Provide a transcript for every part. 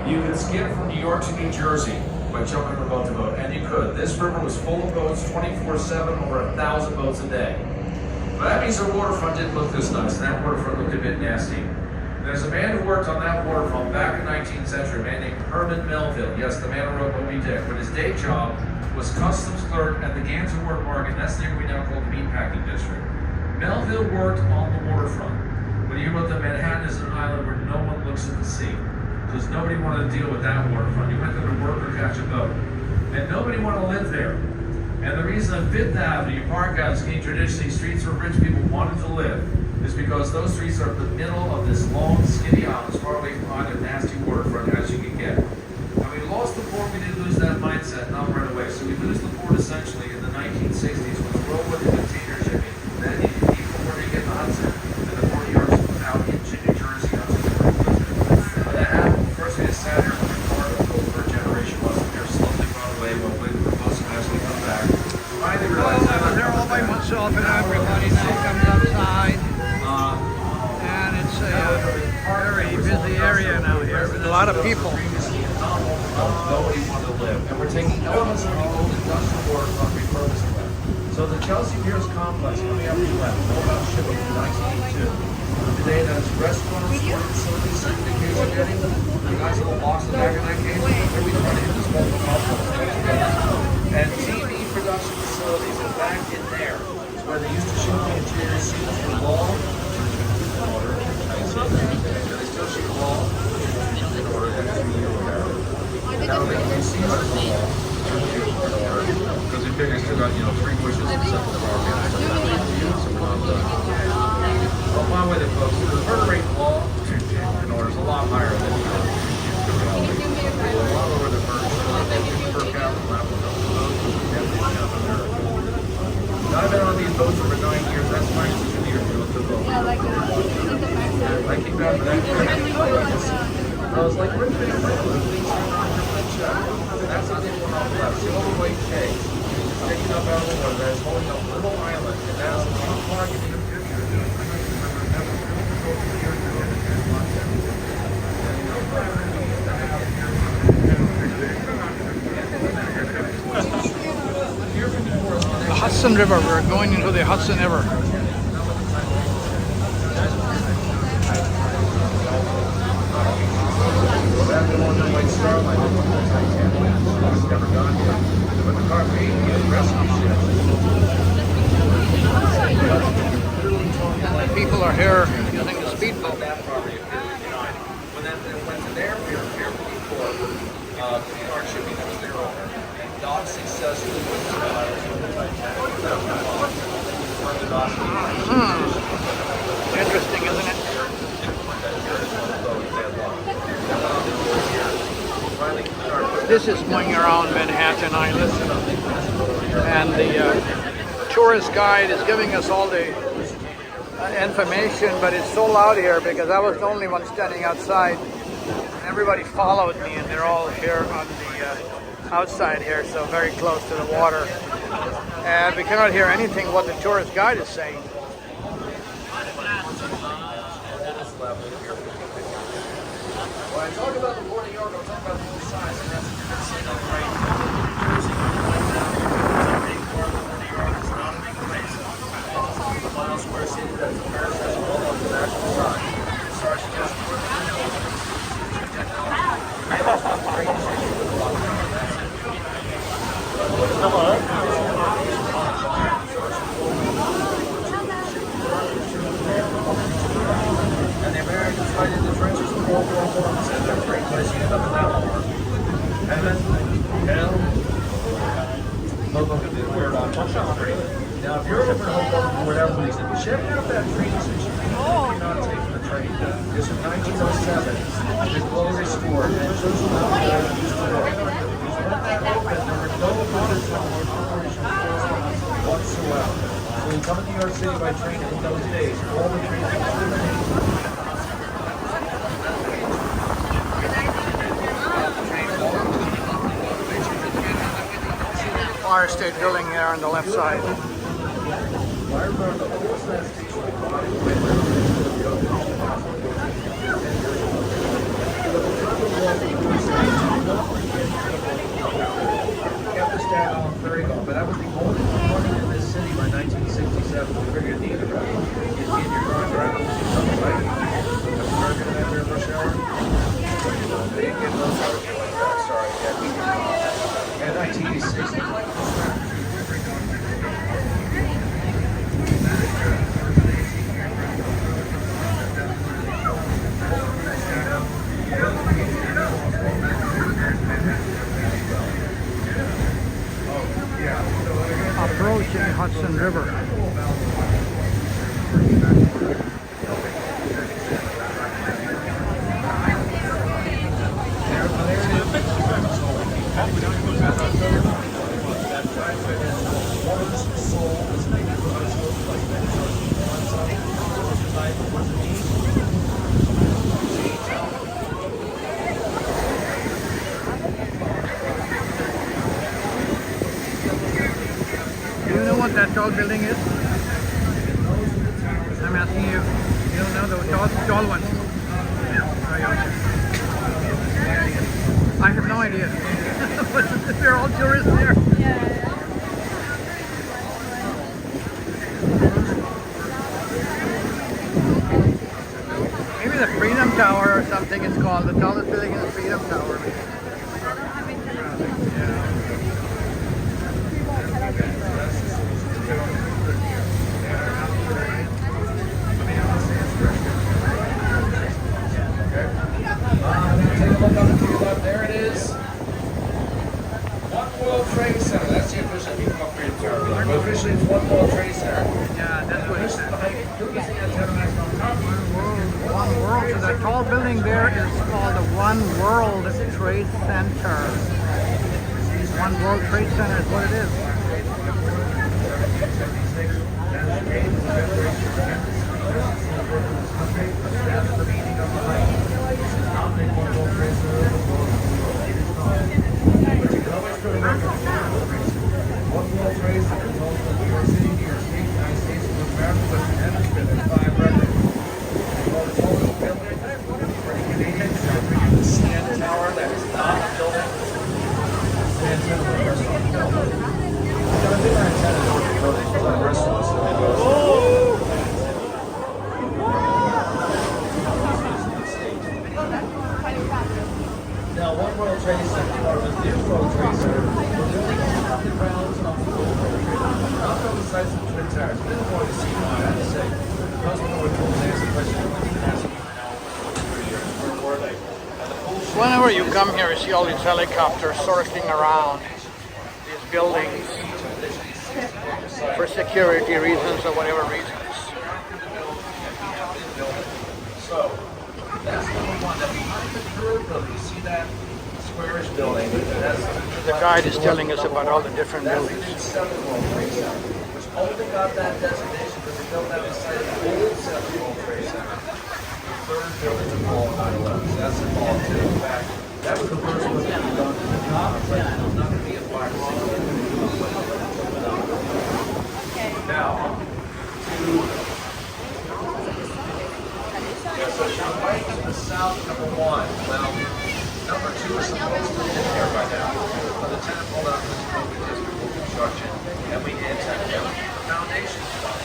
You could skip from New York to New Jersey by jumping from boat to boat, and you could. This river was full of boats 24/7, over 1,000 boats a day. But that means our waterfront didn't look this nice, and that waterfront looked a bit nasty. There's a man who worked on that waterfront back in the 19th century, a man named Herman Melville. Yes, the man who wrote Moby Dick. But his day job was customs clerk at the Gansevoort Market. That's the area we now call the meatpacking district. Melville worked on the waterfront. When you hear about that, Manhattan is an island where no one looks at the sea, because nobody wanted to deal with that waterfront. You went there to work or catch a boat, and nobody wanted to live there. And the reason that Fifth Avenue, Park Avenue, traditionally streets where rich people wanted to live, is because those streets are in the middle of this long, skinny island, as far away from either nasty waterfront as you can get. And we lost the port. We didn't lose that mindset, not right away. So we lose the port essentially in the 1960s when the world went to container shipping. Then people were to get the Hudson, and the 40 yards out into New Jersey. When that happened, first we just sat here with the car for a generation, wasn't there, slowly run away while waiting for the bus to actually come back. Finally realized I was there all by myself and everybody now comes outside. And it's a very busy area now here with a lot of people. Nobody wanted to live. And we're taking elements of the old industrial waterfront and repurposing them. So the Chelsea Piers complex coming up the left, mobile shipping in 1982. Today that is restaurants, sport facilities, certification getting, the guys little box in the back of that case, every 20 is this mobile complex. And TV production facilities are back in there. It's where they used to shoot the interior scenes for Law. They still shoot Law in order to have now they can see us because we figure still got 3 bushes and stuff in the park so we're not done. Well, my way to folks, the murder rate law in order is a lot higher than the reality. A lot lower than murder per capita level. I've been on these boats for 9 years. That's my decision here to the boat. I came out of that. I was like, where's the big that's how they went off left. See all the white cake sticking up out of the water that's holding up a little island, and that's a little park in the picture. The Hudson River, we're going into the Hudson River. People are here using the speedboat. When that went to their pier before, our shipping that was their owner, Dock successfully went to interesting, isn't it? This is going around Manhattan Island, and the tourist guide is giving us all the information, but it's so loud here because I was the only one standing outside. Everybody followed me, and they're all here on the outside here, so very close to the water. And we cannot hear anything what the tourist guide is saying. When I talk about the Port of York, I'm talking about the size, and that's what you're going to see on the right now. Jersey, it's a big part of the Port of York. It's not a big place. It's a mile square city that's America has all of the national size. It starts just north of the hill. And the Americans fight in the trenches of World War I. So they're a great place to end up in that war. Heaven, hell. Look at the weird touchdown tree. Now, if you're ever home or whatever reason, check out that train station. You're not taking the train. It's from 1907. It's fully restored. And it shows you how it used to work. When that opened, there were no water whatsoever. So you come to New York City by train in those days. All the trains were Empire State Building here on the left side. River. Do you know what that tall building is? I'm asking you. You don't know the tall one? Oh, yeah. I have no idea. They're all tourists there. Maybe the Freedom Tower or something it's called. The tallest building is the Freedom Tower. Take a look up to your left. There it is. One World Trade Center. That's the official upgraded term. But officially, it's One World Trade Center. Yeah, that's what it said. Who is the antenna national company? One World. So that tall building there is called the One World Trade Center. One World Trade Center is what it is. Tower that is not a building. Now, One World Trade Center, or the New World Trade Center, we're building on the grounds of the World Trade Center. Not on the sites of the Twin Towers. We didn't want to see what I had to say. Because we know we're told to ask the question, we didn't ask you now, where were they? And the full Whenever you come here, you see all these helicopters circling around these buildings for security reasons or whatever reasons. So, that's number one. That behind the curve building, you see that squarish building? The guide is telling us about all the different buildings. That's the Seven World Trade Center, which only got that designation because they built that beside the old Seven World Trade Center. The third building was all 9/11. So that's involved too. In fact, that was the first one that was done to the top. But it was not going to be a fire. Now, yeah, so you're right to the south, number one. Well, number two is supposed to be in here by now. But the tenant pulled out this COVID district construction, and we did foundation stuff.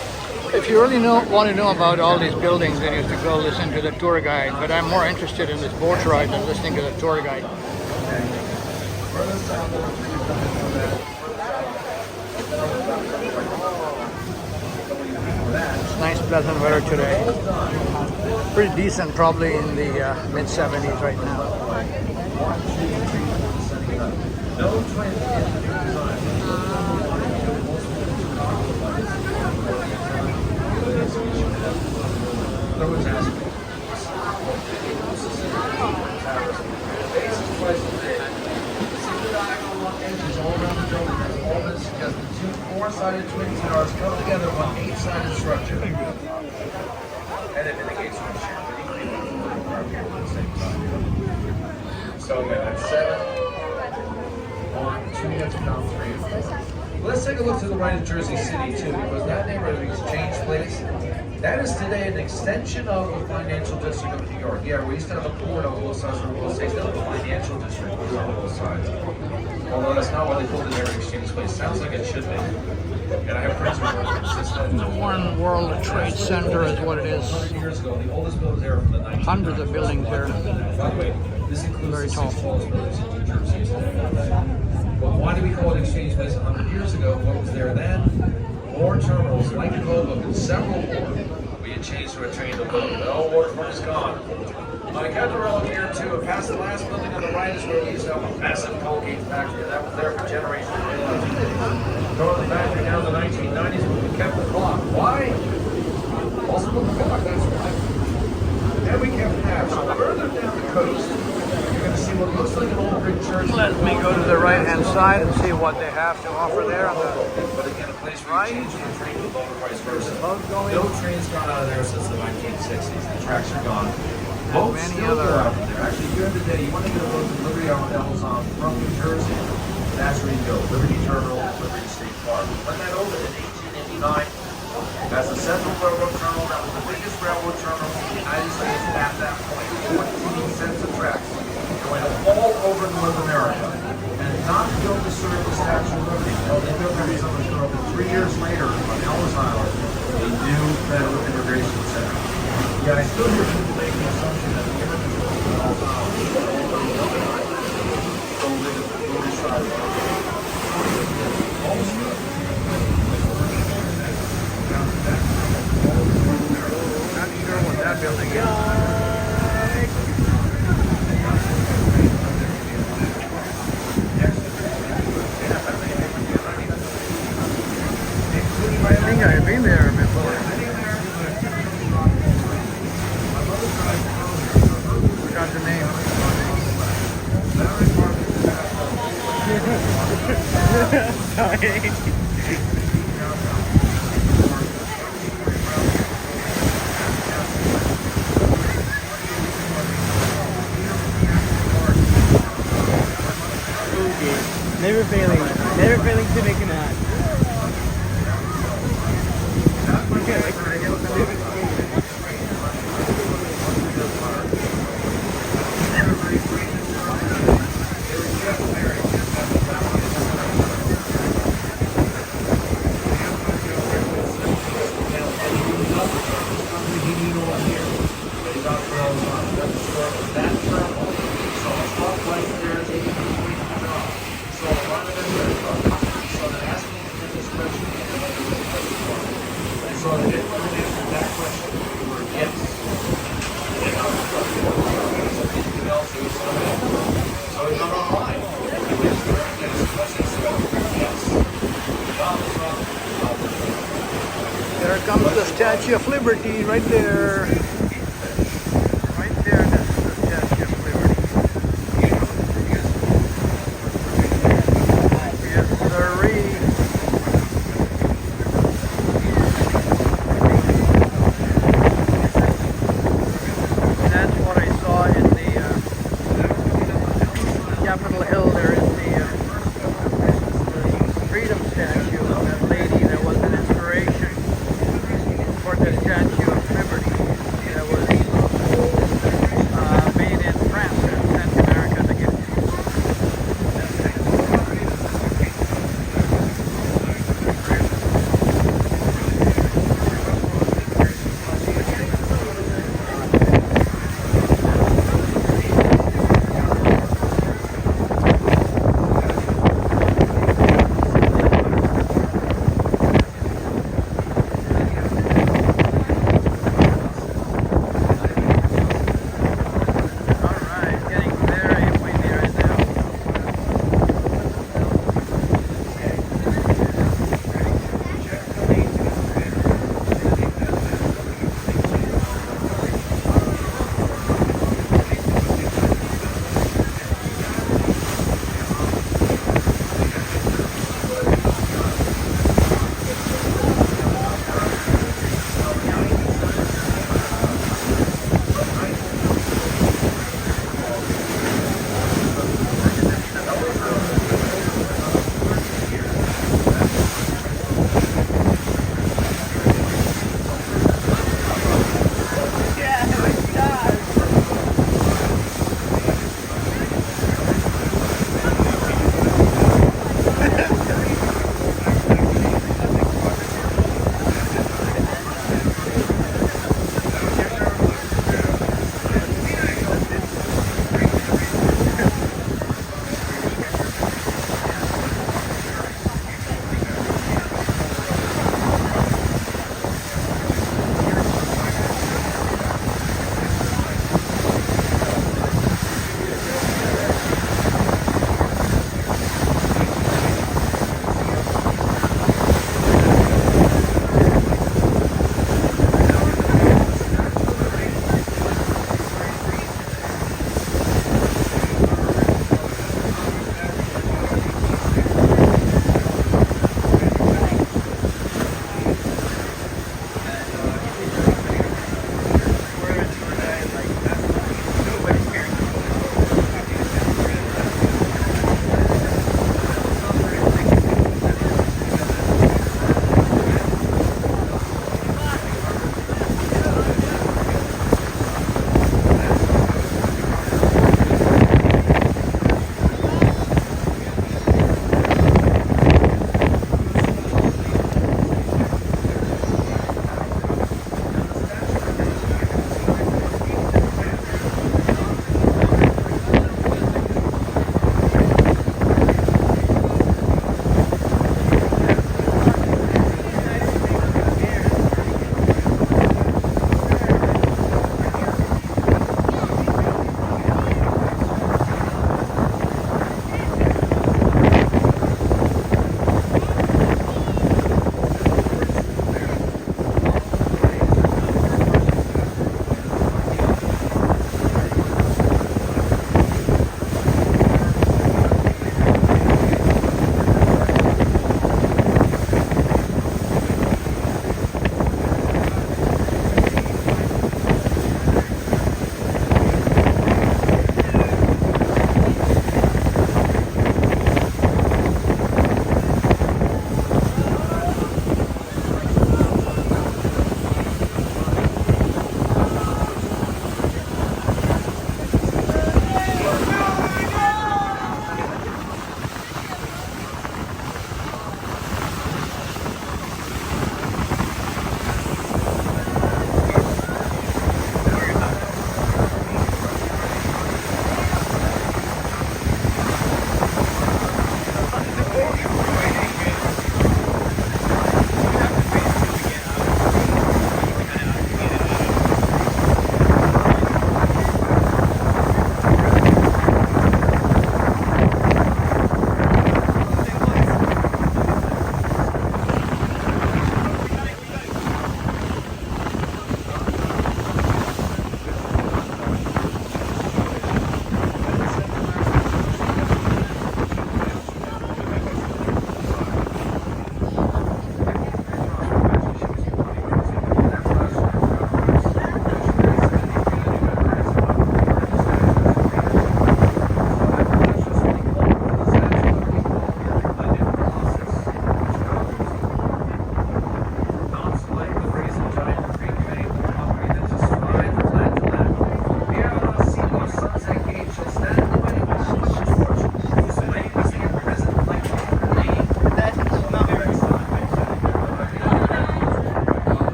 If you really want to know about all these buildings, then you have to go listen to the tour guide. But I'm more interested in this boat ride than listening to the tour guide. It's nice, pleasant weather today. Pretty decent, probably in the mid-70s right now. Four-sided twin towers come together in one 8-sided structure. And it mitigates from shear. So we got 7, 1, 2 units down 3. Let's take a look to the right of Jersey City too, because that neighborhood Exchange Place, that is today an extension of the financial district of New York. Yeah, we used to have a port on both sides of the real estate, now the financial district was on both sides. Although that's not what they called it there at Exchange Place. Sounds like it should be. And I have friends who work for assistant. The One World Trade Center is what it is. 100 years ago, the oldest building there from the 1990s. Hundreds of buildings there. By the way, this includes Very the tall. 6 tallest buildings in New Jersey today. But why do we call it Exchange Place 100 years ago? What was there then? More terminals, like the Hoboken, and several more. We had changed to a train to boat. The old waterfront is gone. I got the railroad here too. Past the last building on the right is where we used to have a massive Colgate factory. That was there for generations. Going the factory down in the 1990s, kept the clock. Why? Also put the clock, that's why. And we kept tabs. So further down the coast, you're going to see what looks like an old brick church. Let me go to the right-hand side and see what they have to offer there on the But again, a place where you change your train to the boat or vice versa. boat going. No train's gone out of there since the 1960s. The tracks are gone. Boats many still other- go out there. Actually, during the day, you want to get a boat to Liberty Amazon from New Jersey. That's where you go. Liberty Terminal, Liberty State Park. When that opened in 1889, as the Central Railroad Terminal, that was the biggest railroad terminal in the United States at that point. 14 sets of tracks going all over North America. And not built to serve the Statue of Liberty. No, they built that because it was 3 years later on Ellis Island, a new federal immigration center. Yeah, I still hear people making the assumption that the immigrants will be all down. So they go decide. Not sure what that building is. I think I've been there before. Forgot the name. Sorry. Never failing to make an ad. There comes the Statue of Liberty right there.